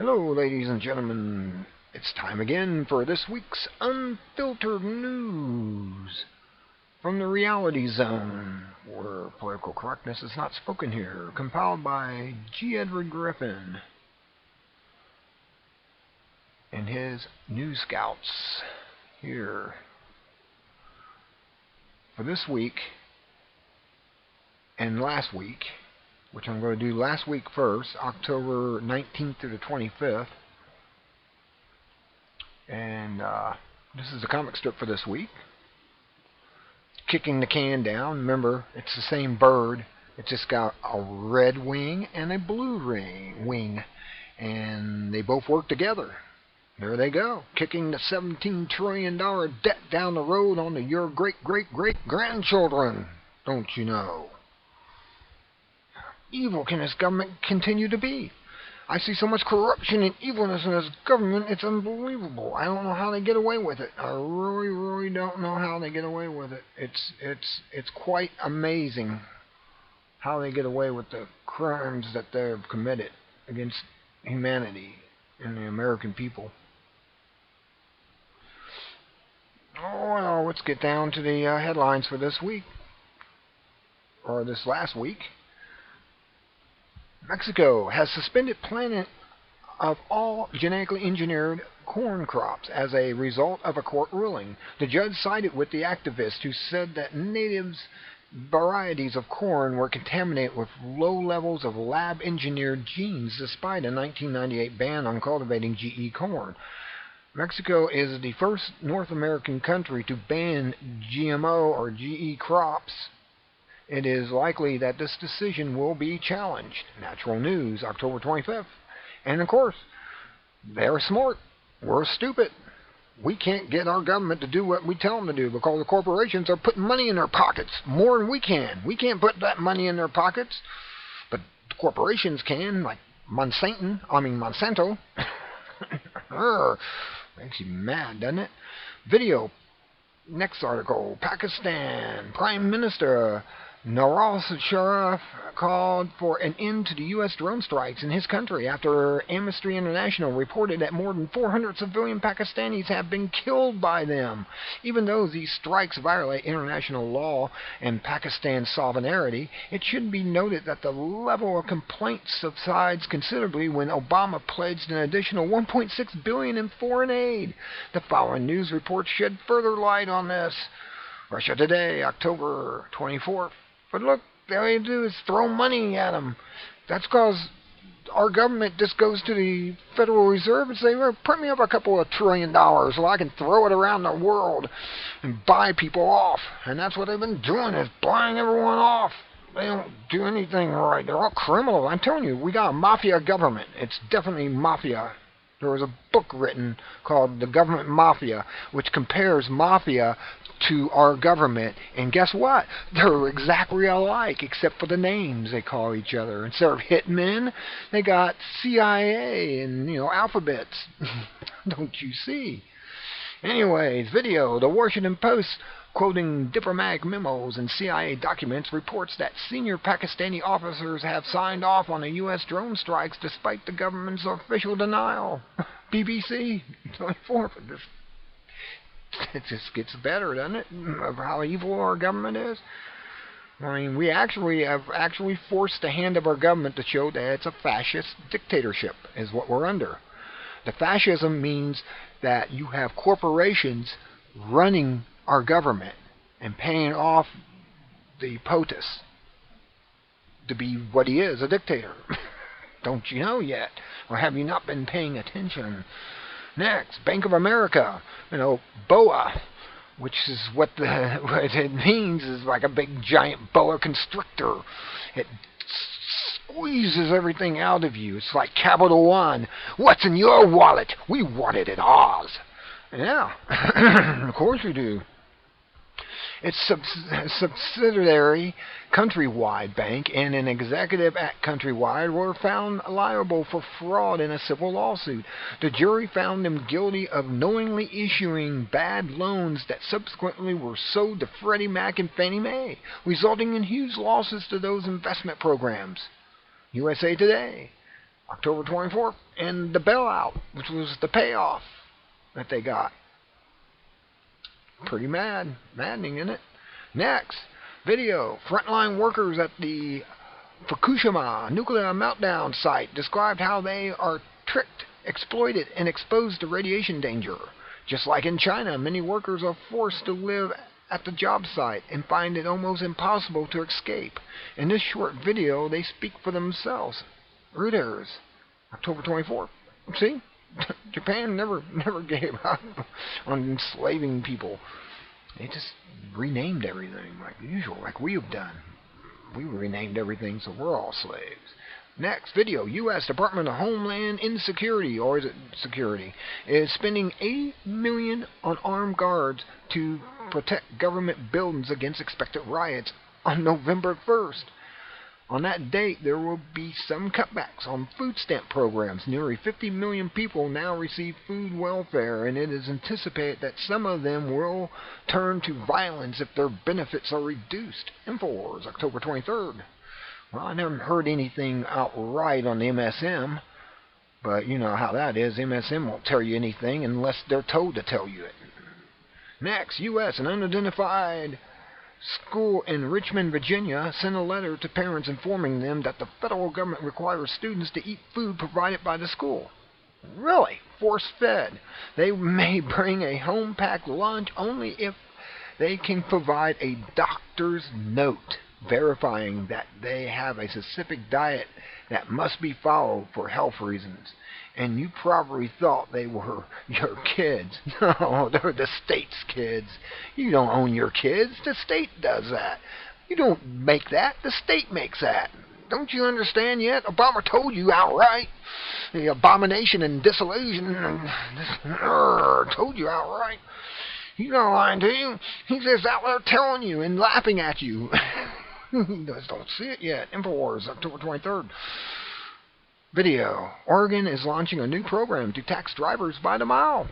Hello, ladies and gentlemen. It's time again for this week's Unfiltered News from the Reality Zone, where political correctness is not spoken here. Compiled by G. Edward Griffin and his News Scouts here. For this week and last week, which I'm going to do last week first, October 19th through the 25th. And this is the comic strip for this week. Kicking the can down. Remember, it's the same bird. It's just got a red wing and a blue wing. And they both work together. There they go. Kicking the $17 trillion debt down the road onto your great-great-great-grandchildren. Don't you know? Evil can this government continue to be? I see so much corruption and evilness in this government, it's unbelievable. I don't know how they get away with it. I really don't know how they get away with it. It's quite amazing how they get away with the crimes that they've committed against humanity and the American people. Oh, well, let's get down to the headlines for this week, or this last week. Mexico has suspended planting of all genetically engineered corn crops as a result of a court ruling. The judge sided with the activist who said that natives' varieties of corn were contaminated with low levels of lab-engineered genes despite a 1998 ban on cultivating GE corn. Mexico is the first North American country to ban GMO or GE crops. It is likely that this decision will be challenged. Natural News, October 25th. And of course, they're smart. We're stupid. We can't get our government to do what we tell them to do because the corporations are putting money in their pockets more than we can. We can't put that money in their pockets, but the corporations can, like Monsanto. Makes you mad, doesn't it? Video. Next article. Pakistan Prime Minister Nawaz Sharif called for an end to the U.S. drone strikes in his country after Amnesty International reported that more than 400 civilian Pakistanis have been killed by them. Even though these strikes violate international law and Pakistan's sovereignty, it should be noted that the level of complaints subsides considerably when Obama pledged an additional $1.6 billion in foreign aid. The following news report shed further light on this. Russia Today, October 24th. But look, all you do is throw money at them. That's because our government just goes to the Federal Reserve and say, well, print me up a couple of $1 trillion so I can throw it around the world and buy people off. And that's what they've been doing, is buying everyone off. They don't do anything right. They're all criminals. I'm telling you, we got a mafia government. It's definitely mafia. There was a book written called The Government Mafia, which compares mafia to our government, and guess what? They're exactly alike, except for the names they call each other. Instead of hitmen, they got CIA and, alphabets. Don't you see? Anyways, video. The Washington Post, quoting diplomatic memos and CIA documents, reports that senior Pakistani officers have signed off on the U.S. drone strikes despite the government's official denial. BBC 24 for this. It just gets better, doesn't it, of how evil our government is? I mean, we have forced the hand of our government to show that it's a fascist dictatorship, is what we're under. The fascism means that you have corporations running our government and paying off the POTUS to be what he is, a dictator. Don't you know yet? Or have you not been paying attention? Next, Bank of America, BOA, which is what it means, is like a big giant boa constrictor. It squeezes everything out of you. It's like Capital One. What's in your wallet? We want it in ours. Yeah, of course we do. Its subsidiary, Countrywide Bank, and an executive at Countrywide were found liable for fraud in a civil lawsuit. The jury found them guilty of knowingly issuing bad loans that subsequently were sold to Freddie Mac and Fannie Mae, resulting in huge losses to those investment programs. USA Today, October 24th, and the bailout, which was the payoff that they got. Pretty maddening, isn't it? Next, video. Frontline workers at the Fukushima nuclear meltdown site described how they are tricked, exploited, and exposed to radiation danger. Just like in China, many workers are forced to live at the job site and find it almost impossible to escape. In this short video, they speak for themselves. Reuters, October 24th. See? Japan never gave up on enslaving people. They just renamed everything like usual, like we have done. We renamed everything, so we're all slaves. Next video, U.S. Department of Homeland Insecurity, or is it Security, is spending $8 million on armed guards to protect government buildings against expected riots on November 1st. On that date, there will be some cutbacks on food stamp programs. Nearly 50 million people now receive food welfare, and it is anticipated that some of them will turn to violence if their benefits are reduced. Infowars, October 23rd. Well, I never heard anything outright on the MSM, but you know how that is. MSM won't tell you anything unless they're told to tell you it. Next, U.S. An unidentified school in Richmond, Virginia, sent a letter to parents informing them that the federal government requires students to eat food provided by the school. Really? Force-fed. They may bring a home-packed lunch only if they can provide a doctor's note verifying that they have a specific diet that must be followed for health reasons. And you probably thought they were your kids. No, they're the state's kids. You don't own your kids. The state does that. You don't make that. The state makes that. Don't you understand yet? Obama told you outright. The abomination and disillusion told you outright. He's not lying to you. He's just out there telling you and laughing at you. You guys don't see it yet. Infowars, October 23rd. Video. Oregon is launching a new program to tax drivers by the mile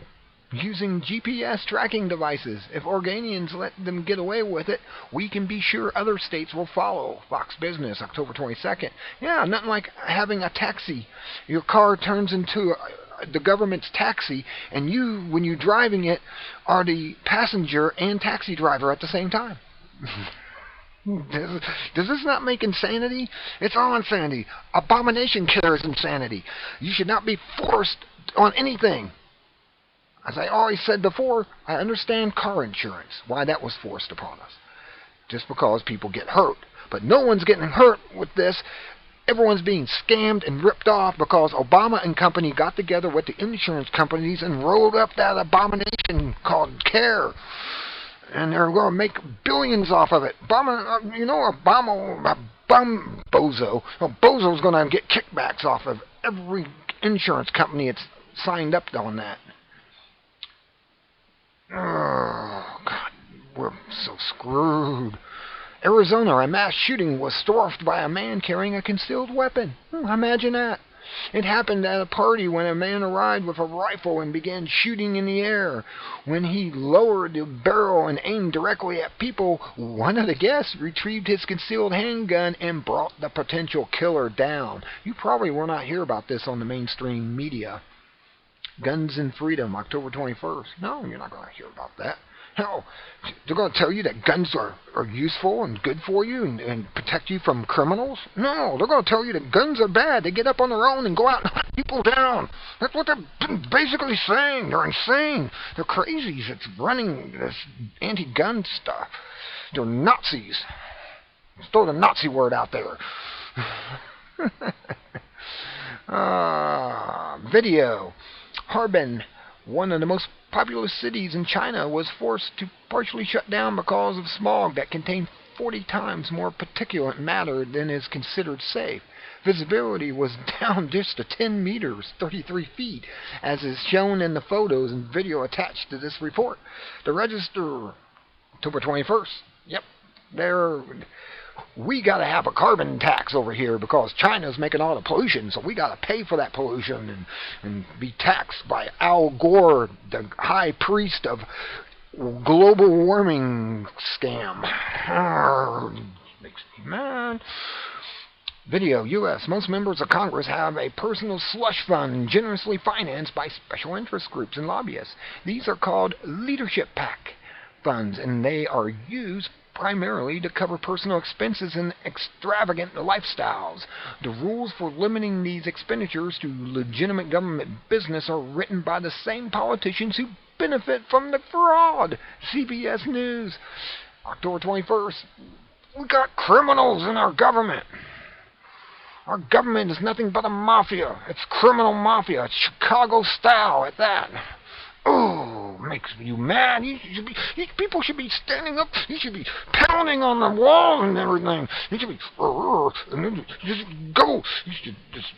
using GPS tracking devices. If Oregonians let them get away with it, we can be sure other states will follow. Fox Business, October 22nd. Yeah, nothing like having a taxi. Your car turns into the government's taxi, and you, when you're driving it, are the passenger and taxi driver at the same time. Does this not make insanity? It's all insanity. Abomination killer is insanity. You should not be forced on anything. As I always said before, I understand car insurance, why that was forced upon us. Just because people get hurt. But no one's getting hurt with this. Everyone's being scammed and ripped off because Obama and company got together with the insurance companies and rolled up that abomination called CARE. And they're going to make billions off of it. Obama, you know, Bozo. Well, Bozo's going to get kickbacks off of every insurance company that's signed up on that. Oh, God, we're so screwed. Arizona, a mass shooting was staged by a man carrying a concealed weapon. Imagine that. It happened at a party when a man arrived with a rifle and began shooting in the air. When he lowered the barrel and aimed directly at people, one of the guests retrieved his concealed handgun and brought the potential killer down. You probably will not hear about this on the mainstream media. Guns and Freedom, October 21st. No, you're not going to hear about that. Hell, they're going to tell you that guns are useful and good for you and protect you from criminals? No, they're going to tell you that guns are bad. They get up on their own and go out and hunt people down. That's what they're basically saying. They're insane. They're crazies that's running this anti-gun stuff. They're Nazis. Let's throw the Nazi word out there. Video. Harbin, one of the most populous cities in China, was forced to partially shut down because of smog that contained 40 times more particulate matter than is considered safe. Visibility was down just to 10 meters, 33 feet, as is shown in the photos and video attached to this report. The Register, October 21st. Yep, we got to have a carbon tax over here because China's making all the pollution, so we got to pay for that pollution and be taxed by Al Gore, the high priest of global warming scam. Makes me mad. Video, U.S. Most members of Congress have a personal slush fund generously financed by special interest groups and lobbyists. These are called leadership PAC funds, and they are used primarily to cover personal expenses and extravagant lifestyles. The rules for limiting these expenditures to legitimate government business are written by the same politicians who benefit from the fraud. CBS News, October 21st. We got criminals in our government. Our government is nothing but a mafia. It's criminal mafia. It's Chicago style at that. Oh, makes you mad. People should be standing up. You should be pounding on the walls and everything. You should be, just go. You should just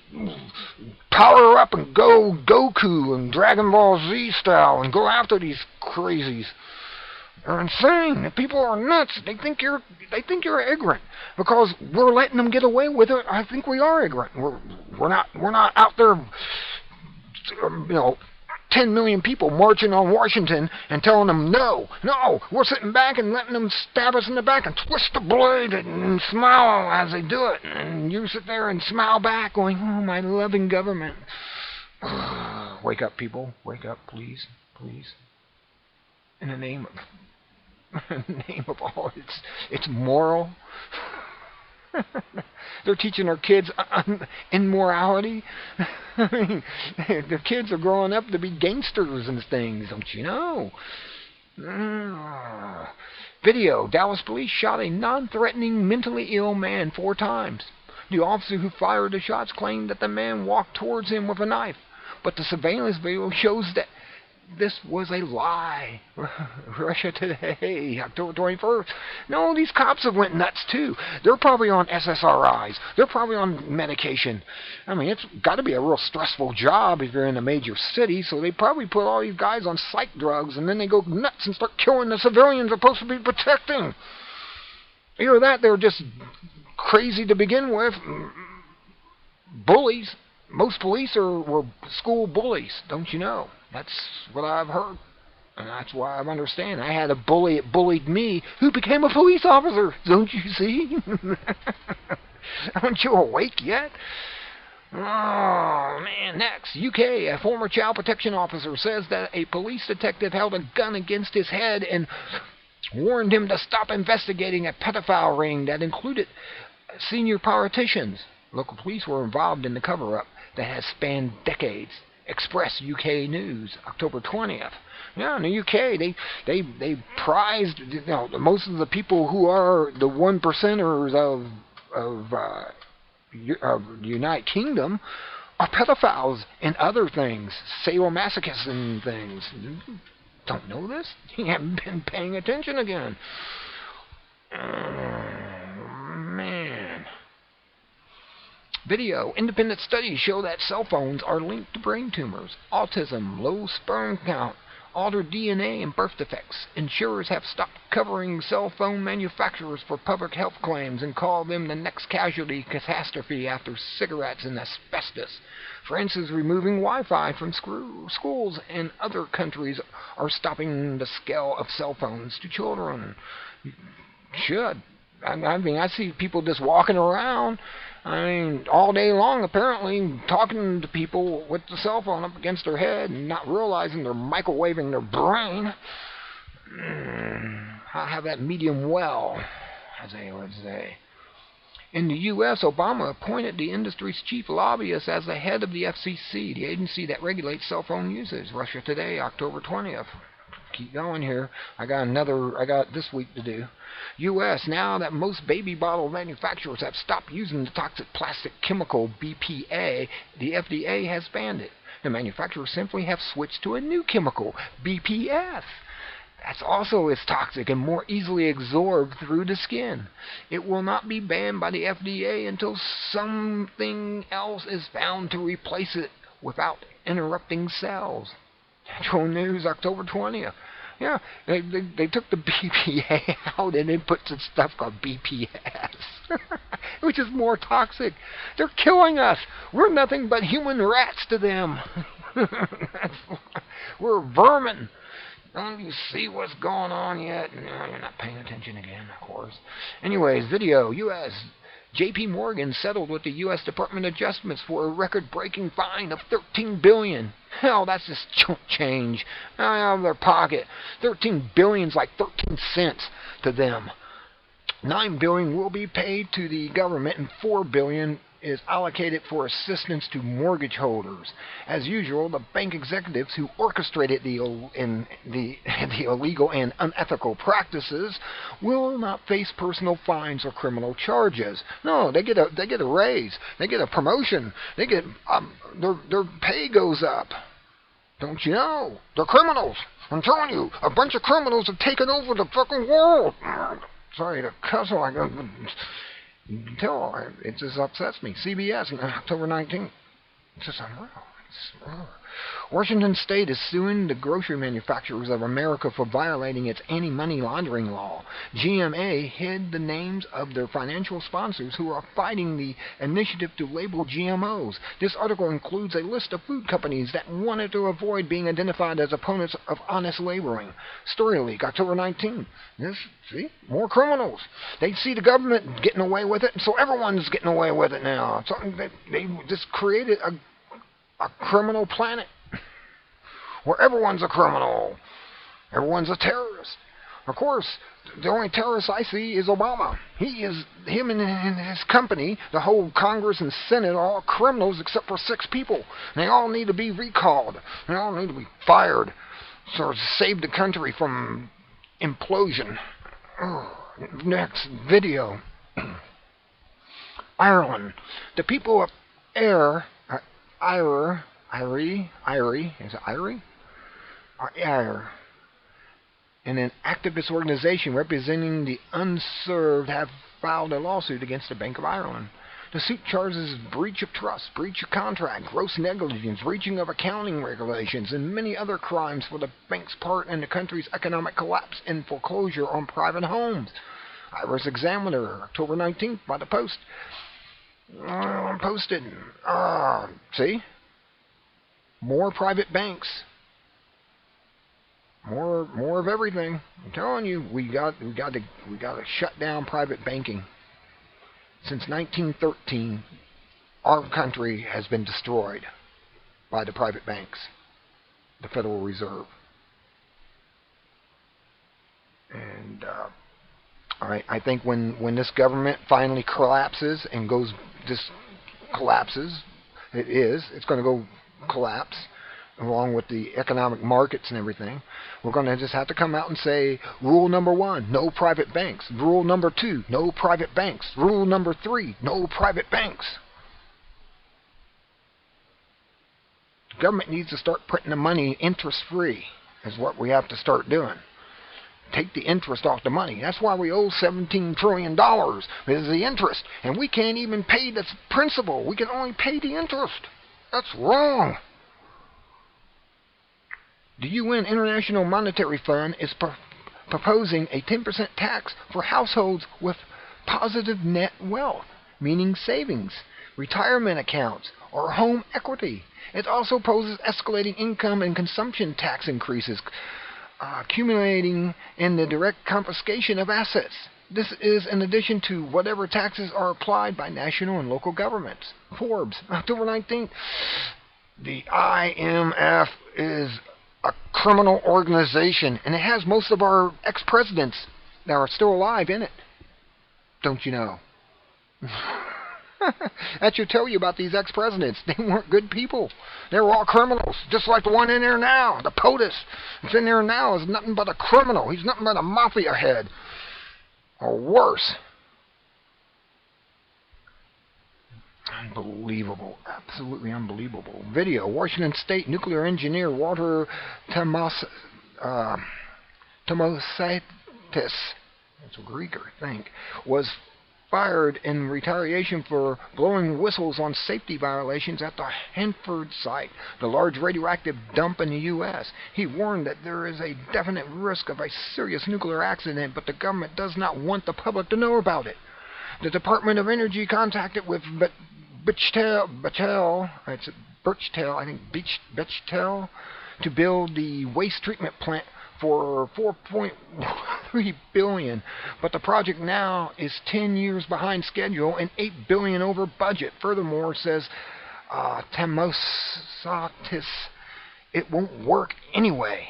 power up and go Goku and Dragon Ball Z style and go after these crazies. They're insane. The people are nuts. They think you're ignorant because we're letting them get away with it. I think we are ignorant. We're not out there, 10 million people marching on Washington and telling them no. We're sitting back and letting them stab us in the back and twist the blade and smile as they do it. And you sit there and smile back going, oh, my loving government. Wake up, people. Wake up, please. Please. In the name of all its moral. They're teaching our kids immorality. I mean, the kids are growing up to be gangsters and things, don't you know? Video, Dallas police shot a non-threatening, mentally ill man 4 times. The officer who fired the shots claimed that the man walked towards him with a knife, but the surveillance video shows that this was a lie. Russia Today, October 21st. No, these cops have went nuts too. They're probably on SSRIs. They're probably on medication. I mean, it's got to be a real stressful job if you're in a major city, so they probably put all these guys on psych drugs, and then they go nuts and start killing the civilians they're supposed to be protecting. Either that, they're just crazy to begin with. Bullies. Most police were school bullies, don't you know? That's what I've heard. And that's why I understand. I had a bully that bullied me who became a police officer. Don't you see? Aren't you awake yet? Oh, man. Next, UK. A former child protection officer says that a police detective held a gun against his head and warned him to stop investigating a pedophile ring that included senior politicians. Local police were involved in the cover-up that has spanned decades. Express UK News, October 20th. Yeah, in the UK, they prized, most of the people who are the 1%ers of the United Kingdom are pedophiles and other things, sadomasochists and things. You don't know this? You haven't been paying attention again. Man. Video. Independent studies show that cell phones are linked to brain tumors, autism, low sperm count, altered DNA, and birth defects. Insurers have stopped covering cell phone manufacturers for public health claims and call them the next casualty catastrophe after cigarettes and asbestos. France is removing Wi-Fi from schools, and other countries are stopping the sale of cell phones to children. Should. I mean, I see people just walking around, all day long, apparently, talking to people with the cell phone up against their head and not realizing they're microwaving their brain. I have that medium well, as they would say. In the U.S., Obama appointed the industry's chief lobbyist as the head of the FCC, the agency that regulates cell phone usage. Russia Today, October 20th. Keep going here. I got this week to do. U.S. Now that most baby bottle manufacturers have stopped using the toxic plastic chemical BPA, the FDA has banned it. The manufacturers simply have switched to a new chemical, BPS. That's also as toxic and more easily absorbed through the skin. It will not be banned by the FDA until something else is found to replace it without interrupting cells. Central News, October 20th. Yeah, they took the BPA out and then put some stuff called BPS, which is more toxic. They're killing us. We're nothing but human rats to them. We're vermin. Don't you see what's going on yet? No, you're not paying attention again, of course. Anyways, video, U.S. J.P. Morgan settled with the U.S. Department of Justice for a record-breaking fine of $13 billion. Hell, that's just chump change out of their pocket. $13 billion's like 13 cents to them. $9 billion will be paid to the government, and $4 billion is allocated for assistance to mortgage holders. As usual, the bank executives who orchestrated the illegal and unethical practices will not face personal fines or criminal charges. No, they get a raise, they get a promotion, they get their pay goes up. Don't you know? They're criminals. I'm telling you, a bunch of criminals have taken over the fucking world. Sorry to cuss like that. You can tell it just upsets me. CBS, October 19th. It's just unreal. Washington State is suing the grocery manufacturers of America for violating its anti-money laundering law. GMA hid the names of their financial sponsors who are fighting the initiative to label GMOs. This article includes a list of food companies that wanted to avoid being identified as opponents of honest labeling. Story leak, October 19th. See? More criminals. They see the government getting away with it, and so everyone's getting away with it now. So they just created a criminal planet where everyone's a criminal, everyone's a terrorist. Of course, the only terrorist I see is Obama. Him and his company, the whole Congress and Senate, are all criminals except for 6 people. They all need to be recalled. They all need to be fired, so to save the country from implosion. Next video. Ireland. The people of Ayr, and an activist organization representing the unserved have filed a lawsuit against the Bank of Ireland. The suit charges breach of trust, breach of contract, gross negligence, breaching of accounting regulations, and many other crimes for the bank's part in the country's economic collapse and foreclosure on private homes. Irish Examiner, October 19th, by the Post. Posted. See? More private banks. More of everything. I'm telling you, we got to shut down private banking. Since 1913, our country has been destroyed by the private banks, the Federal Reserve. And I think when this government finally collapses and collapses, it's going to go collapse along with the economic markets and everything. We're going to just have to come out and say, rule number 1, no private banks. Rule number 2, no private banks. Rule number 3, no private banks. The government needs to start printing the money interest-free, is what we have to start doing. Take the interest off the money. That's why we owe $17 trillion, is the interest. And we can't even pay the principal. We can only pay the interest. That's wrong. The UN International Monetary Fund is proposing a 10% tax for households with positive net wealth, meaning savings, retirement accounts, or home equity. It also poses escalating income and consumption tax increases, accumulating in the direct confiscation of assets. This is in addition to whatever taxes are applied by national and local governments. Forbes, October 19th. The IMF is a criminal organization, and it has most of our ex-presidents that are still alive in it. Don't you know? That should tell you about these ex-presidents. They weren't good people. They were all criminals, just like the one in there now. The POTUS that's in there now is nothing but a criminal. He's nothing but a mafia head. Or worse. Unbelievable. Absolutely unbelievable. Video. Washington State nuclear engineer Walter Tomosaitis, that's a Greek, I think, was fired in retaliation for blowing whistles on safety violations at the Hanford site, the large radioactive dump in the U.S. He warned that there is a definite risk of a serious nuclear accident, but the government does not want the public to know about it. The Department of Energy contacted with Bechtel, to build the waste treatment plant for $4.1 $3 billion, but the project now is 10 years behind schedule and $8 billion over budget. Furthermore, says Tamosatis, it won't work anyway.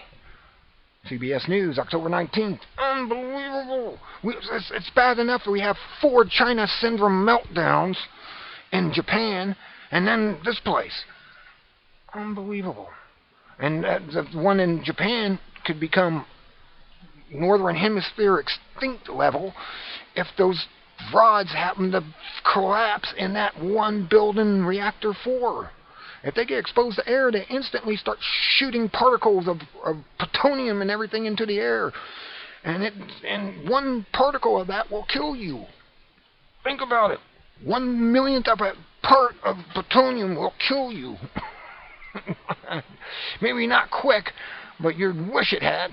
CBS News, October 19th. Unbelievable. It's bad enough that we have 4 China syndrome meltdowns in Japan, and then this place. Unbelievable. And the one in Japan could become Northern Hemisphere extinct level if those rods happen to collapse in that one building reactor 4. If they get exposed to air, they instantly start shooting particles of plutonium and everything into the air. And one particle of that will kill you. Think about it. 1/1,000,000th of a part of plutonium will kill you. Maybe not quick, but you'd wish it had.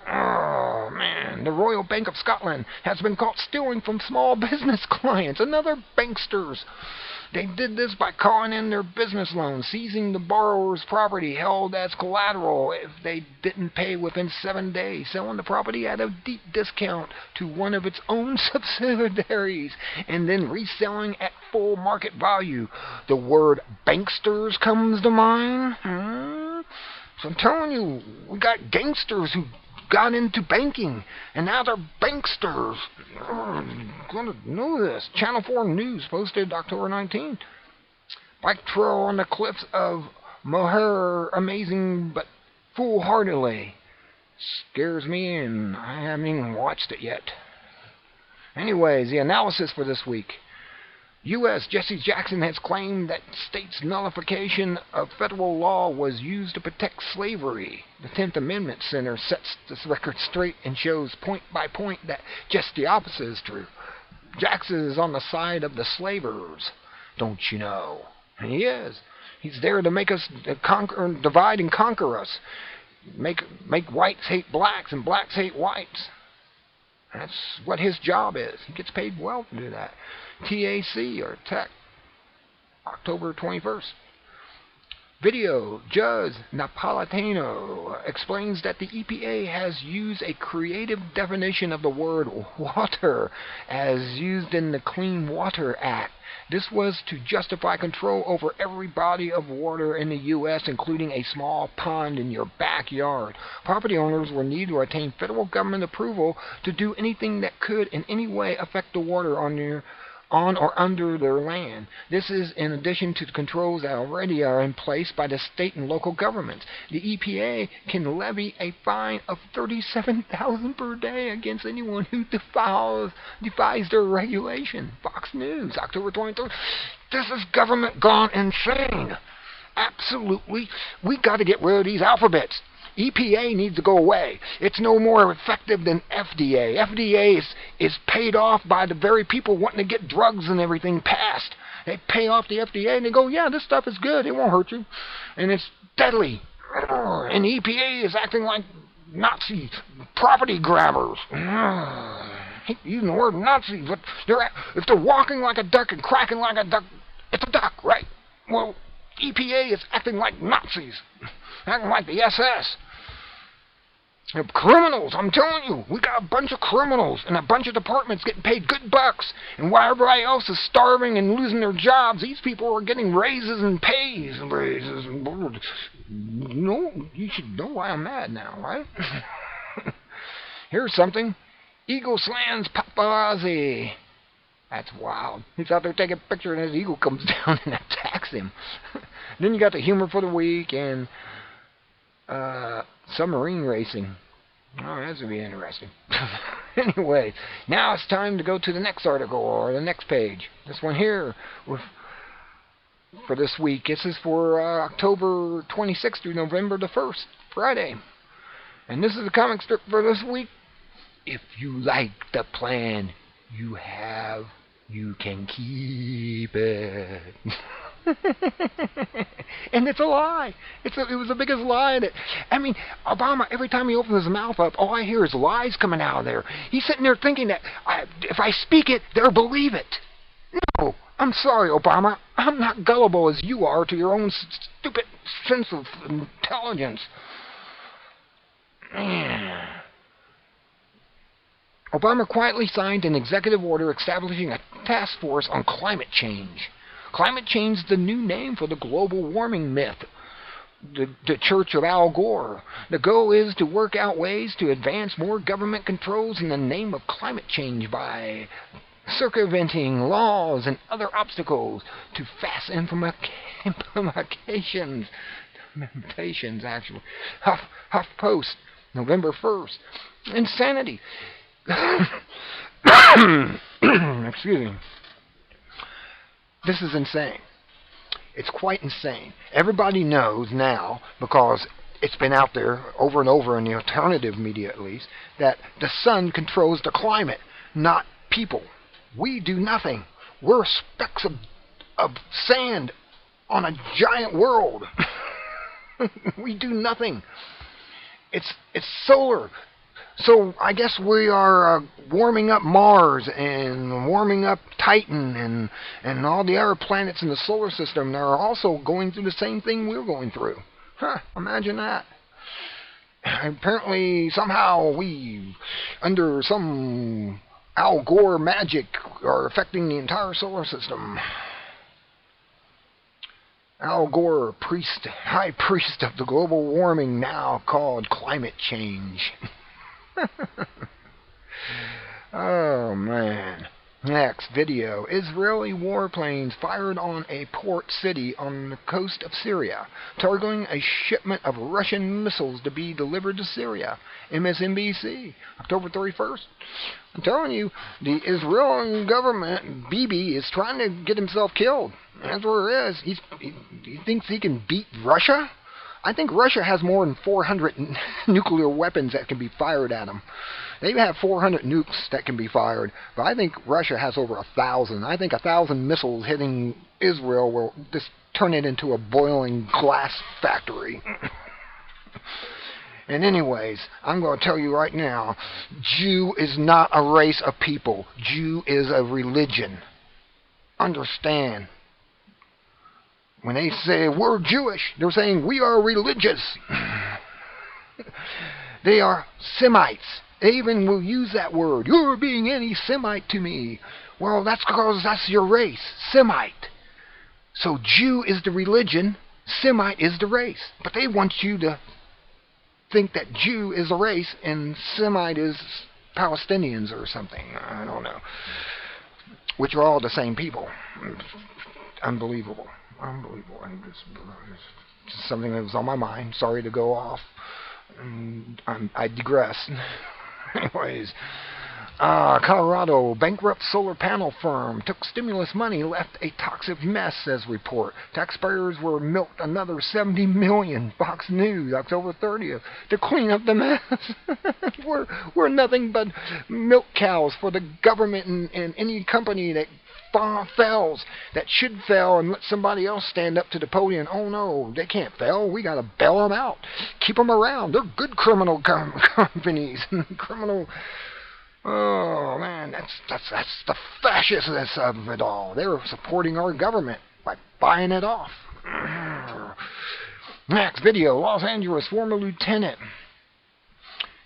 Oh, man. The Royal Bank of Scotland has been caught stealing from small business clients. Another banksters. They did this by calling in their business loans, seizing the borrower's property held as collateral if they didn't pay within 7 days, selling the property at a deep discount to one of its own subsidiaries, and then reselling at full market value. The word banksters comes to mind. So I'm telling you, we got gangsters who got into banking, and now they're banksters. I'm gonna know this. Channel 4 News posted October 19th. Bike trail on the cliffs of Moher, amazing but foolhardily. Scares me, and I haven't even watched it yet. Anyways, the analysis for this week. U.S. Jesse Jackson has claimed that states' nullification of federal law was used to protect slavery. The 10th Amendment Center sets this record straight and shows point by point that just the opposite is true. Jackson is on the side of the slavers, don't you know? And he is. He's there to make us divide and conquer us. Make whites hate blacks and blacks hate whites. That's what his job is. He gets paid well to do that. TAC, or Tech, October 21st. Video, Judge Napolitano explains that the EPA has used a creative definition of the word water as used in the Clean Water Act. This was to justify control over every body of water in the U.S., including a small pond in your backyard. Property owners will need to attain federal government approval to do anything that could in any way affect the water on or under their land. This is in addition to the controls that already are in place by the state and local governments. The EPA can levy a fine of $37,000 per day against anyone who defies their regulation. Fox News, October 23rd. This is government gone insane. Absolutely. We got to get rid of these alphabets. EPA needs to go away. It's no more effective than FDA. FDA is paid off by the very people wanting to get drugs and everything passed. They pay off the FDA and they go, yeah, this stuff is good. It won't hurt you. And it's deadly. And the EPA is acting like Nazi property grabbers. I hate using the word Nazi, but if they're walking like a duck and cracking like a duck, it's a duck, right? Well, EPA is acting like Nazis. Acting like the SS. They're criminals, I'm telling you. We got a bunch of criminals and a bunch of departments getting paid good bucks. And while everybody else is starving and losing their jobs, these people are getting raises and pays. No, you should know why I'm mad now, right? Here's something. Eagle slams paparazzi. That's wild. He's out there taking a picture and his eagle comes down and attacks him. Then you got the humor for the week and submarine racing. Oh, that's going to be interesting. Anyway, now it's time to go to the next article or the next page. This one here for this week. This is for October 26th through November the 1st, Friday. And this is the comic strip for this week. If you like the plan you have, you can keep it. And it's a lie. It was the biggest lie. I mean, Obama, every time he opens his mouth up, all I hear is lies coming out of there. He's sitting there thinking that if I speak it, they'll believe it. No, I'm sorry, Obama. I'm not gullible as you are to your own stupid sense of intelligence. Man. Obama quietly signed an executive order establishing a task force on climate change. Climate change is the new name for the global warming myth. The Church of Al Gore. The goal is to work out ways to advance more government controls in the name of climate change by circumventing laws and other obstacles to fast implementations. Implementations, actually. HuffPost, November 1st. Insanity. Excuse me. This is insane. It's quite insane. Everybody knows now, because it's been out there over and over in the alternative media at least, that the sun controls the climate, not people. We do nothing. We're specks of sand on a giant world. We do nothing. It's solar. So I guess we are warming up Mars and warming up Titan and all the other planets in the solar system that are also going through the same thing we're going through. Imagine that. Apparently, somehow we, under some Al Gore magic, are affecting the entire solar system. Al Gore, high priest of the global warming now called climate change. Oh man. Next video. Israeli warplanes fired on a port city on the coast of Syria, targeting a shipment of Russian missiles to be delivered to Syria. MSNBC, October 31st. I'm telling you, the Israeli government, Bibi, is trying to get himself killed. That's what it is. He thinks he can beat Russia? I think Russia has more than 400 nuclear weapons that can be fired at them. They have 400 nukes that can be fired, but I think Russia has over 1,000. I think 1,000 missiles hitting Israel will just turn it into a boiling glass factory. And anyways, I'm going to tell you right now, Jew is not a race of people. Jew is a religion. Understand. When they say we're Jewish, they're saying we are religious. They are Semites. They even will use that word. You're being anti-Semite to me. Well, that's because that's your race. Semite. So Jew is the religion. Semite is the race. But they want you to think that Jew is a race and Semite is Palestinians or something. I don't know. Which are all the same people. Unbelievable. Unbelievable. It's just something that was on my mind. Sorry to go off. I digress. Anyways, Colorado bankrupt solar panel firm took stimulus money, left a toxic mess, says report. Taxpayers were milked another $70 million. Fox News, October 30th, to clean up the mess. we're nothing but milk cows for the government and any company that fails, that should fail, and let somebody else stand up to the podium. Oh no, they can't fail. We gotta bail them out. Keep them around. They're good criminal companies. Criminal. Oh man, that's the fascistness of it all. They're supporting our government by buying it off. Next video. Los Angeles former lieutenant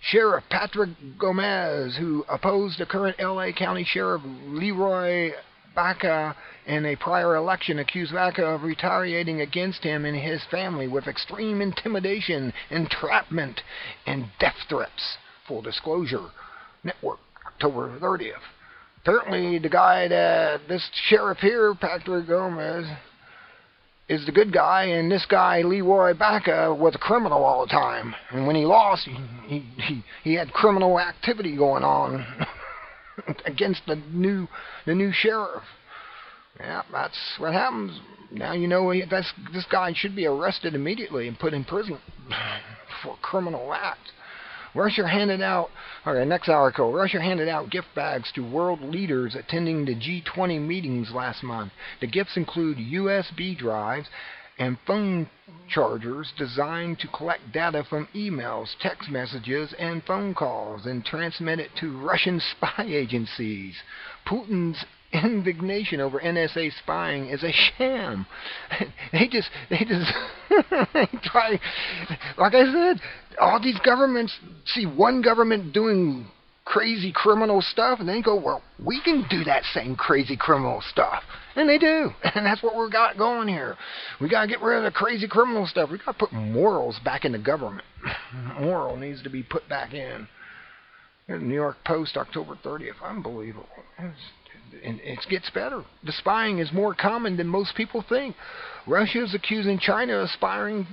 Sheriff Patrick Gomez, who opposed the current L.A. County Sheriff Leroy Baca in a prior election, accused Baca of retaliating against him and his family with extreme intimidation, entrapment, and death threats. Full disclosure. Network, October 30th. Apparently, the guy this sheriff here, Patrick Gomez, is the good guy, and this guy, Leroy Baca, was a criminal all the time. And when he lost, he had criminal activity going on against the new sheriff. Yeah, that's what happens. Now you know this guy should be arrested immediately and put in prison for a criminal act. Russia handed out, next article, Russia handed out gift bags to world leaders attending the G20 meetings last month. The gifts include USB drives and phone chargers designed to collect data from emails, text messages, and phone calls and transmit it to Russian spy agencies. Putin's indignation over NSA spying is a sham. They just try, like I said, all these governments see one government doing crazy criminal stuff, and they go, well, we can do that same crazy criminal stuff. And they do. And that's what we've got going here. We got to get rid of the crazy criminal stuff. We got to put morals back in the government. Moral needs to be put back in. The New York Post, October 30th. Unbelievable. And it gets better. The spying is more common than most people think. Russia is accusing China of spying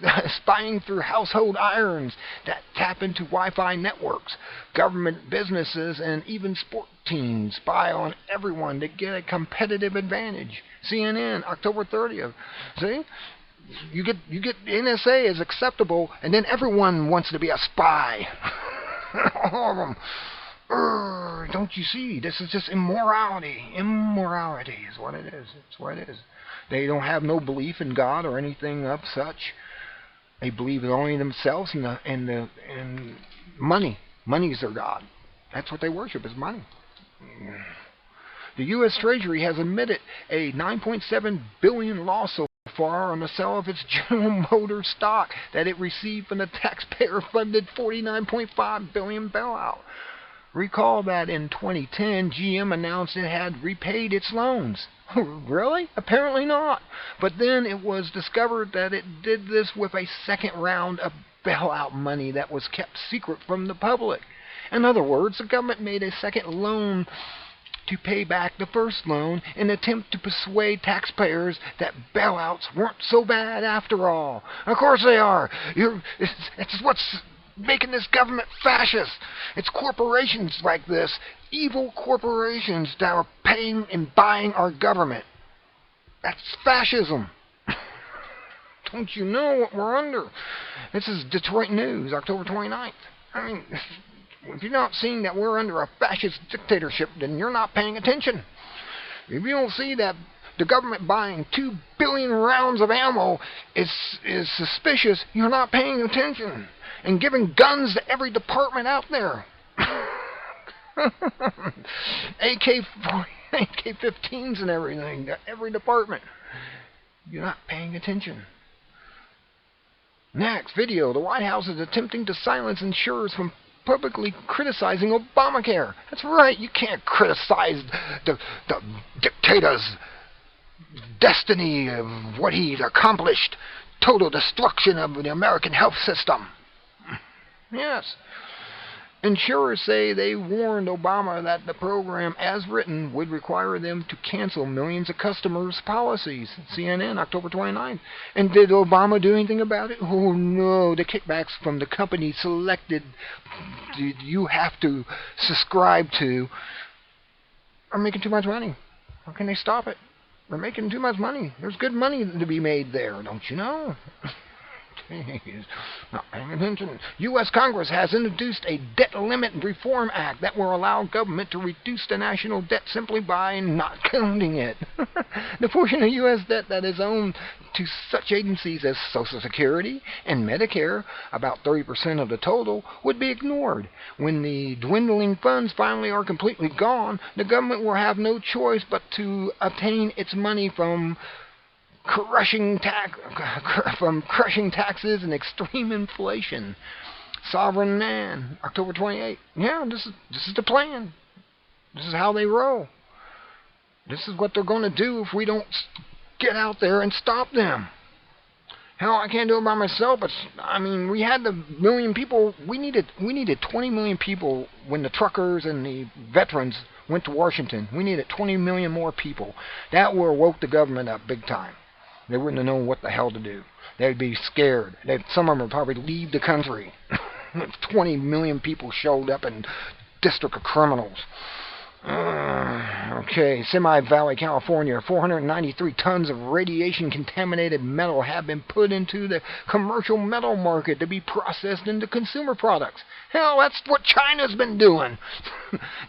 through household irons that tap into Wi-Fi networks. Government, businesses, and even sport teams spy on everyone to get a competitive advantage. CNN, October 30th. See? You get NSA is acceptable, and then everyone wants to be a spy. All of them. Don't you see? This is just immorality. Immorality is what it is. It's what it is. They don't have no belief in God or anything of such. They believe in only themselves and money. Money is their God. That's what they worship, is money. The U.S. Treasury has admitted a $9.7 billion loss so far on the sale of its General Motors stock that it received from the taxpayer-funded $49.5 billion bailout. Recall that in 2010, GM announced it had repaid its loans. Really? Apparently not. But then it was discovered that it did this with a second round of bailout money that was kept secret from the public. In other words, the government made a second loan to pay back the first loan in an attempt to persuade taxpayers that bailouts weren't so bad after all. Of course they are. It's what's making this government fascist. It's corporations like this, evil corporations that are paying and buying our government. That's fascism. Don't you know what we're under? This is Detroit News, October 29th. I mean, if you're not seeing that we're under a fascist dictatorship, then you're not paying attention. If you don't see that the government buying 2 billion rounds of ammo is suspicious, you're not paying attention. And giving guns to every department out there. AK-15s and everything to every department. You're not paying attention. Next video. The White House is attempting to silence insurers from publicly criticizing Obamacare. That's right. You can't criticize the dictator's destiny of what he's accomplished. Total destruction of the American health system. Yes. Insurers say they warned Obama that the program, as written, would require them to cancel millions of customers' policies. CNN, October 29th. And did Obama do anything about it? Oh, no. The kickbacks from the company selected you have to subscribe to are making too much money. How can they stop it? They're making too much money. There's good money to be made there, don't you know? Jeez, not paying attention. U.S. Congress has introduced a debt limit reform act that will allow government to reduce the national debt simply by not counting it. The portion of U.S. debt that is owned to such agencies as Social Security and Medicare, about 30% of the total, would be ignored. When the dwindling funds finally are completely gone, the government will have no choice but to obtain its money from crushing taxes and extreme inflation. Sovereign Man, October 28th. Yeah, this is the plan. This is how they roll. This is what they're going to do if we don't get out there and stop them. Hell, I can't do it by myself. But I mean, we had the million people. We needed 20 million people when the truckers and the veterans went to Washington. We needed 20 million more people. That would have woke the government up big time. They wouldn't have known what the hell to do. They'd be scared. Some of them would probably leave the country. If 20 million people showed up in District of Criminals. Okay, Semi Valley, California. 493 tons of radiation-contaminated metal have been put into the commercial metal market to be processed into consumer products. Hell, that's what China's been doing.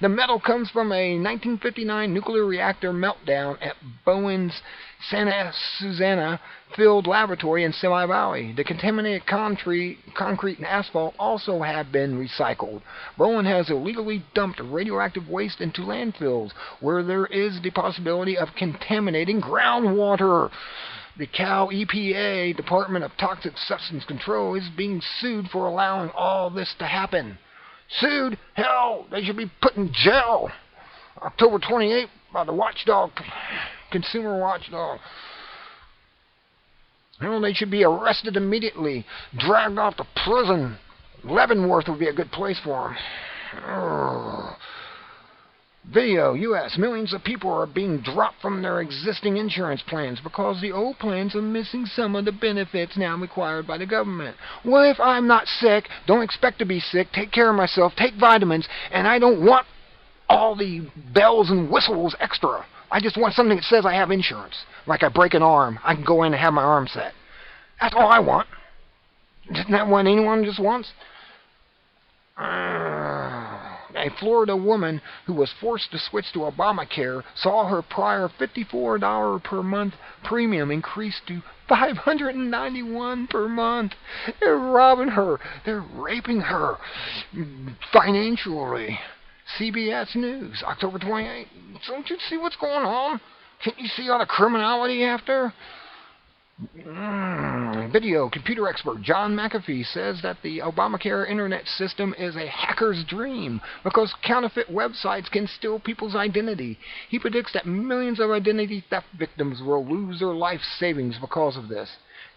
The metal comes from a 1959 nuclear reactor meltdown at Bowen's Santa Susana Field Laboratory in Semi Valley. The contaminated concrete and asphalt also have been recycled. Bowen has illegally dumped radioactive waste into landfills where there is the possibility of contaminating groundwater. The Cal EPA, Department of Toxic Substance Control, is being sued for allowing all this to happen. sued. Hell, they should be put in jail. October 28th by the watchdog, consumer watchdog. Hell, they should be arrested immediately, dragged off to prison. Leavenworth would be a good place for them. Video, U.S. Millions of people are being dropped from their existing insurance plans because the old plans are missing some of the benefits now required by the government. Well, if I'm not sick, don't expect to be sick, take care of myself, take vitamins, and I don't want all the bells and whistles extra. I just want something that says I have insurance. Like I break an arm, I can go in and have my arm set. That's all I want. Isn't that what anyone just wants? A Florida woman who was forced to switch to Obamacare saw her prior $54 per month premium increase to $591 per month. They're robbing her. They're raping her financially. CBS News, October 28th. Don't you see what's going on? Can't you see all the criminality after? Video, computer expert John McAfee says that the Obamacare internet system is a hacker's dream because counterfeit websites can steal people's identity. He predicts that millions of identity theft victims will lose their life savings because of this.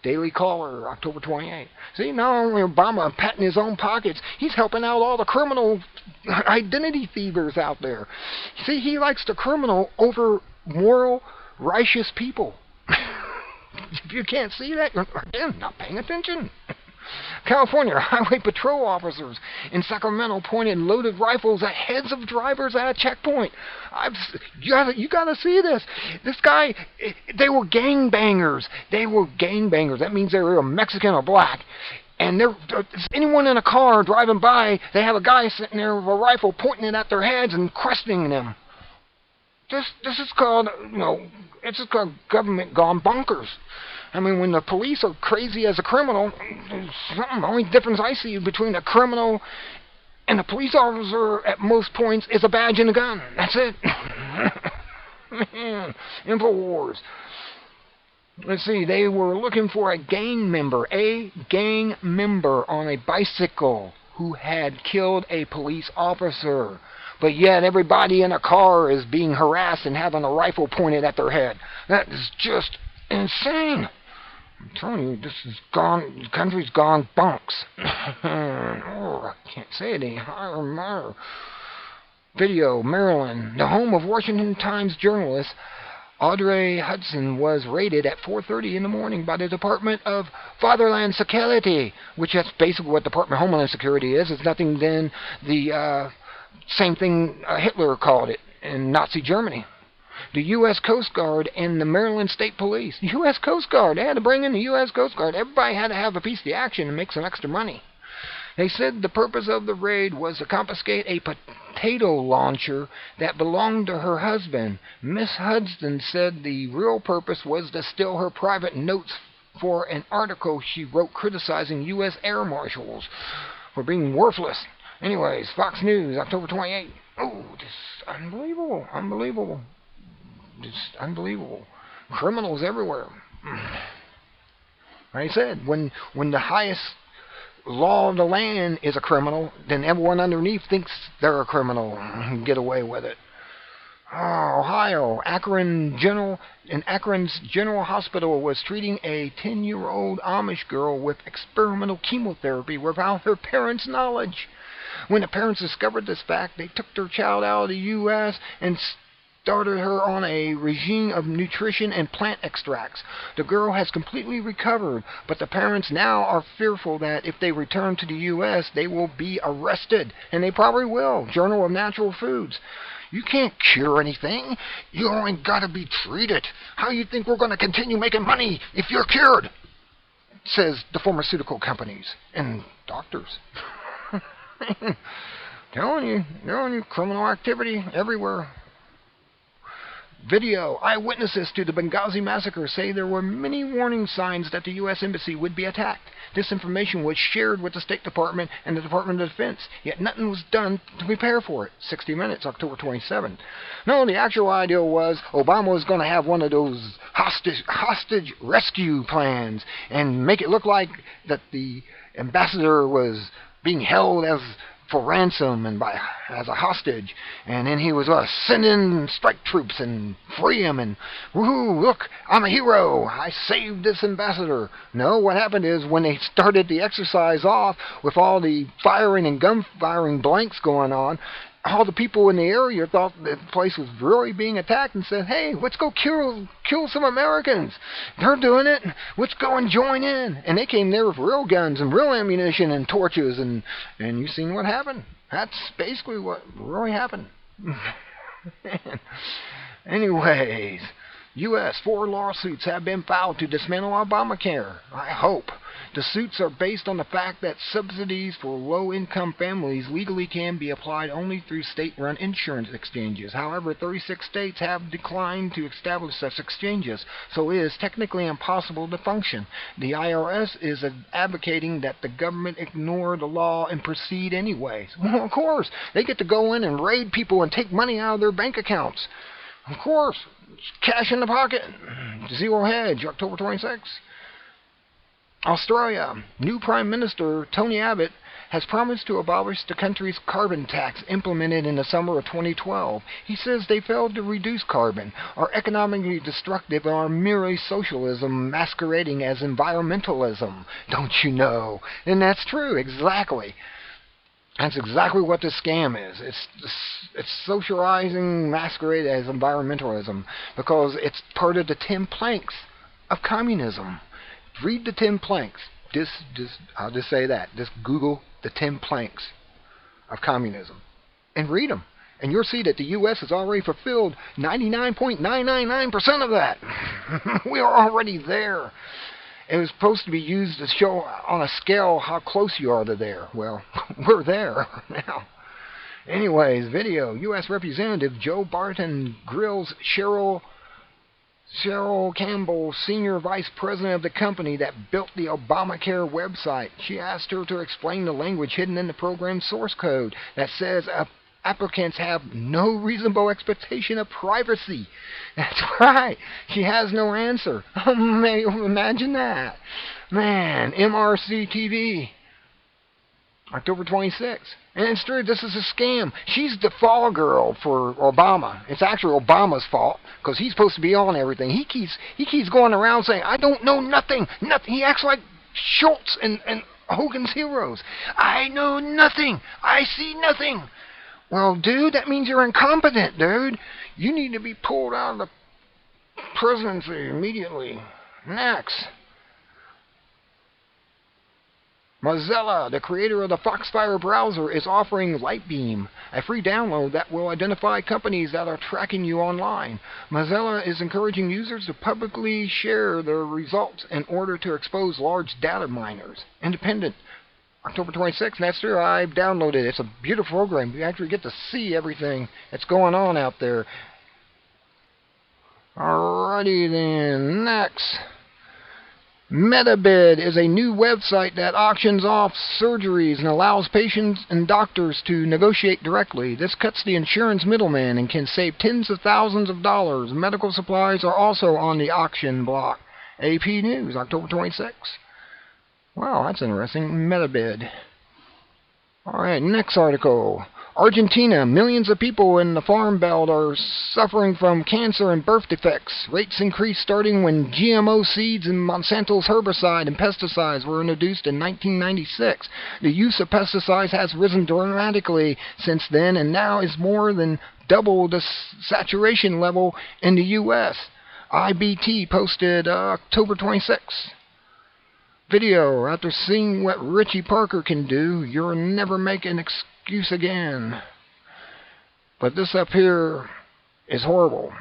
Daily Caller, October 28th. See, not only Obama patting his own pockets, he's helping out all the criminal identity thievers out there. See, he likes the criminal over moral, righteous people. If you can't see that, you're, again, not paying attention. California highway patrol officers in Sacramento pointed loaded rifles at heads of drivers at a checkpoint. You gotta see this. This guy, they were gangbangers. They were gangbangers. That means they were Mexican or black. And anyone in a car driving by, they have a guy sitting there with a rifle pointing it at their heads and questioning them. This is called, it's just called government gone bonkers. I mean, when the police are crazy as a criminal, the only difference I see between a criminal and a police officer at most points is a badge and a gun. That's it. Man, InfoWars. Let's see, they were looking for a gang member on a bicycle who had killed a police officer. But yet everybody in a car is being harassed and having a rifle pointed at their head. That is just insane. I'm telling you, the country's gone bunks. I can't say it any higher. Video, Maryland. The home of Washington Times journalist Audrey Hudson was raided at 4:30 in the morning by the Department of Fatherland Security, which that's basically what Department of Homeland Security is. It's nothing than the same thing Hitler called it in Nazi Germany. The U.S. Coast Guard and the Maryland State Police. The U.S. Coast Guard. They had to bring in the U.S. Coast Guard. Everybody had to have a piece of the action and make some extra money. They said the purpose of the raid was to confiscate a potato launcher that belonged to her husband. Miss Hudson said the real purpose was to steal her private notes for an article she wrote criticizing U.S. air marshals for being worthless. Anyways, Fox News, October 28th. Oh, this is unbelievable. Unbelievable. Just unbelievable. Criminals everywhere. Like I said, when the highest law of the land is a criminal, then everyone underneath thinks they're a criminal and get away with it. Oh, Ohio, Akron's General Hospital was treating a 10-year-old Amish girl with experimental chemotherapy without her parents' knowledge. When the parents discovered this fact, they took their child out of the U.S. and started her on a regime of nutrition and plant extracts. The girl has completely recovered, but the parents now are fearful that if they return to the U.S., they will be arrested, and they probably will. Journal of Natural Foods. You can't cure anything. You only got to be treated. How do you think we're going to continue making money if you're cured? Says the pharmaceutical companies and doctors. telling you, criminal activity everywhere. Video. Eyewitnesses to the Benghazi massacre say there were many warning signs that the U.S. Embassy would be attacked. This information was shared with the State Department and the Department of Defense, yet nothing was done to prepare for it. 60 Minutes, October 27. No, the actual idea was Obama was going to have one of those hostage rescue plans and make it look like that the ambassador was being held as for ransom and as a hostage, and then he was send in strike troops and free him, and woohoo, look, I'm a hero, I saved this ambassador. No, what happened is when they started the exercise off with all the firing and gun firing blanks going on, all the people in the area thought that the place was really being attacked and said, hey, let's go kill some Americans. They're doing it. Let's go and join in. And they came there with real guns and real ammunition and torches, and you've seen what happened. That's basically what really happened. Anyways, U.S. 4 lawsuits have been filed to dismantle Obamacare. I hope. The suits are based on the fact that subsidies for low-income families legally can be applied only through state-run insurance exchanges. However, 36 states have declined to establish such exchanges, so it is technically impossible to function. The IRS is advocating that the government ignore the law and proceed anyways. Well, of course, they get to go in and raid people and take money out of their bank accounts. Of course, cash in the pocket. Zero hedge, October 26th. Australia. New Prime Minister Tony Abbott has promised to abolish the country's carbon tax implemented in the summer of 2012. He says they failed to reduce carbon, are economically destructive, and are merely socialism masquerading as environmentalism. Don't you know? And that's true, exactly. That's exactly what this scam is. It's socializing masquerade as environmentalism because it's part of the 10 planks of communism. Read the 10 planks. I'll just say that. Just Google the 10 planks of communism and read them. And you'll see that the U.S. has already fulfilled 99.999% of that. We are already there. It was supposed to be used to show on a scale how close you are to there. Well, we're there now. Anyways, video. U.S. Representative Joe Barton grills Cheryl Campbell, Senior Vice President of the company that built the Obamacare website. She asked her to explain the language hidden in the program's source code that says applicants have no reasonable expectation of privacy. That's right. She has no answer. Imagine that. Man, MRC TV. October 26th. And it's true, this is a scam. She's the fall girl for Obama. It's actually Obama's fault, because he's supposed to be on everything. He keeps going around saying, I don't know nothing. Nothing. He acts like Schultz and Hogan's Heroes. I know nothing. I see nothing. Well, dude, that means you're incompetent, dude. You need to be pulled out of the presidency immediately. Next. Mozilla, the creator of the Foxfire browser, is offering Lightbeam, a free download that will identify companies that are tracking you online. Mozilla is encouraging users to publicly share their results in order to expose large data miners. Independent. October 26th, that's true. I've downloaded it. It's a beautiful program. You actually get to see everything that's going on out there. Alrighty then, next. MetaBid is a new website that auctions off surgeries and allows patients and doctors to negotiate directly. This cuts the insurance middleman and can save tens of thousands of dollars. Medical supplies are also on the auction block. AP News, October 26th. Wow, that's interesting. MetaBid. Alright, next article. Argentina, millions of people in the Farm Belt are suffering from cancer and birth defects. Rates increased starting when GMO seeds and Monsanto's herbicide and pesticides were introduced in 1996. The use of pesticides has risen dramatically since then and now is more than double the saturation level in the U.S. IBT posted October 26th. Video. After seeing what Richie Parker can do, you'll never make an excuse again. But this up here is horrible.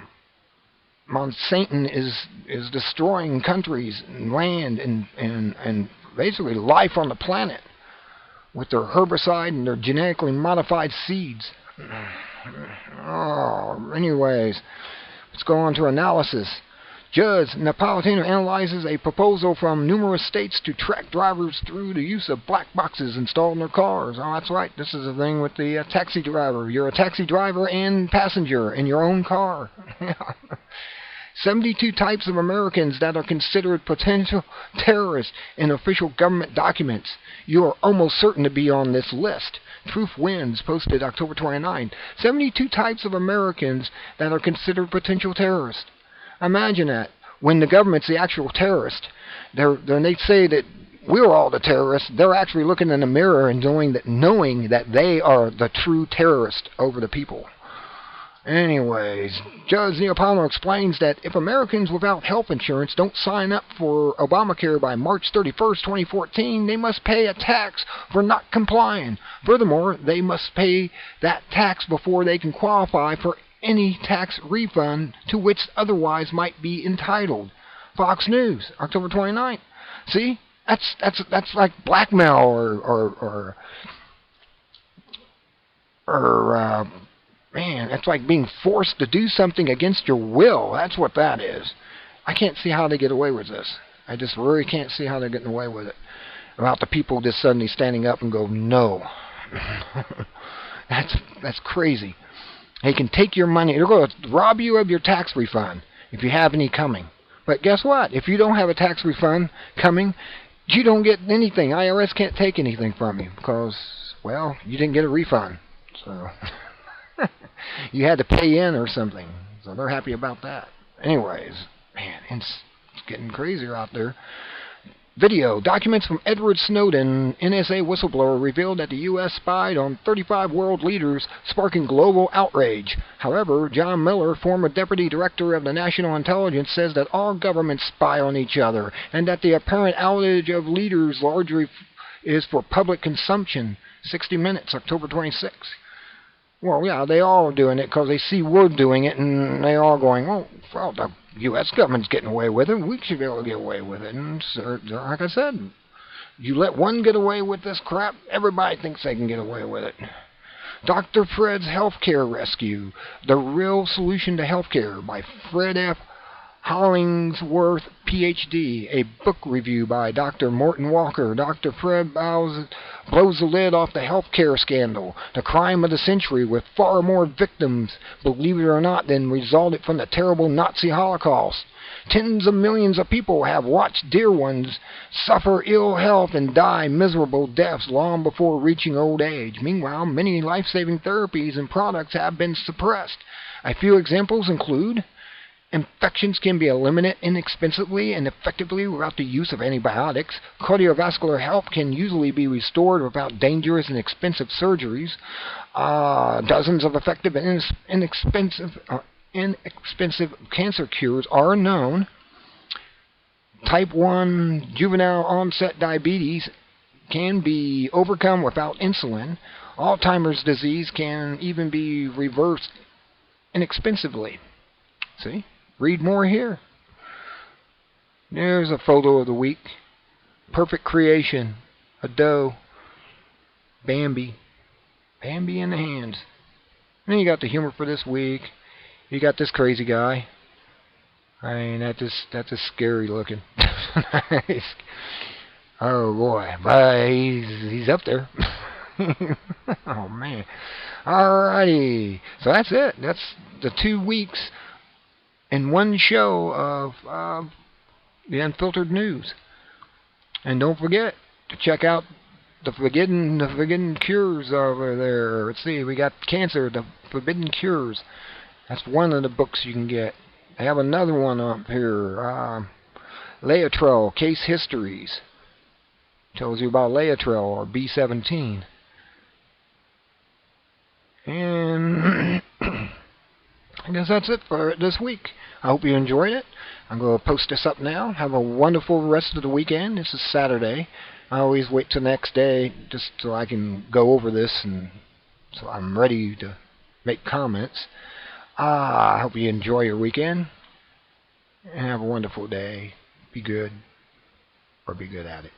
Monsanto is destroying countries and land and basically life on the planet with their herbicide and their genetically modified seeds. Oh, anyways, let's go on to analysis. Judge Napolitano analyzes a proposal from numerous states to track drivers through the use of black boxes installed in their cars. Oh, that's right. This is the thing with the taxi driver. You're a taxi driver and passenger in your own car. 72 types of Americans that are considered potential terrorists in official government documents. You are almost certain to be on this list. Truth Wins, posted October 29. 72 types of Americans that are considered potential terrorists. Imagine that. When the government's the actual terrorist, they say that we're all the terrorists. They're actually looking in the mirror and knowing that they are the true terrorist over the people. Anyways, Judge Neil Palmer explains that if Americans without health insurance don't sign up for Obamacare by March 31st, 2014, they must pay a tax for not complying. Furthermore, they must pay that tax before they can qualify for any tax refund to which otherwise might be entitled. Fox News, October 29th. See? That's like blackmail or man, that's like being forced to do something against your will. That's what that is. I can't see how they get away with this. I just really can't see how they're getting away with it. About the people just suddenly standing up and go, no. That's crazy. They can take your money. They're going to rob you of your tax refund if you have any coming. But guess what? If you don't have a tax refund coming, you don't get anything. IRS can't take anything from you because, well, you didn't get a refund. So you had to pay in or something. So they're happy about that. Anyways, man, it's getting crazier out there. Video. Documents from Edward Snowden, NSA whistleblower, revealed that the U.S. spied on 35 world leaders, sparking global outrage. However, John Miller, former deputy director of the National Intelligence, says that all governments spy on each other, and that the apparent outage of leaders largely is for public consumption. 60 Minutes, October 26. Well, yeah, they all are doing it because they see we're doing it, and they all going, oh, well, the U.S. government's getting away with it. We should be able to get away with it. And so, like I said, you let one get away with this crap, everybody thinks they can get away with it. Dr. Fred's Healthcare Rescue, The Real Solution to Healthcare by Fred F. Hollingsworth, Ph.D., a book review by Dr. Morton Walker. Dr. Fred blows the lid off the healthcare scandal, the crime of the century, with far more victims, believe it or not, than resulted from the terrible Nazi Holocaust. Tens of millions of people have watched dear ones suffer ill health and die miserable deaths long before reaching old age. Meanwhile, many life-saving therapies and products have been suppressed. A few examples include: infections can be eliminated inexpensively and effectively without the use of antibiotics. Cardiovascular health can usually be restored without dangerous and expensive surgeries. Dozens of effective and inexpensive cancer cures are known. Type 1 juvenile onset diabetes can be overcome without insulin. Alzheimer's disease can even be reversed inexpensively. See? Read more here. There's a photo of the week. Perfect creation. A doe. Bambi. Bambi in the hands. And then you got the humor for this week. You got this crazy guy. I mean, that's just scary looking. Oh boy, but he's up there. Oh man. Alrighty. So that's it. That's the 2 weeks in one show of the Unfiltered News. And don't forget to check out the Forbidden Cures over there. Let's see, we got Cancer, the Forbidden Cures. That's one of the books you can get. I have another one up here. Laetrile, Case Histories. Tells you about Laetrile or B17. And I guess that's it for this week. I hope you enjoyed it. I'm going to post this up now. Have a wonderful rest of the weekend. This is Saturday. I always wait till next day just so I can go over this and so I'm ready to make comments. I hope you enjoy your weekend and have a wonderful day. Be good or be good at it.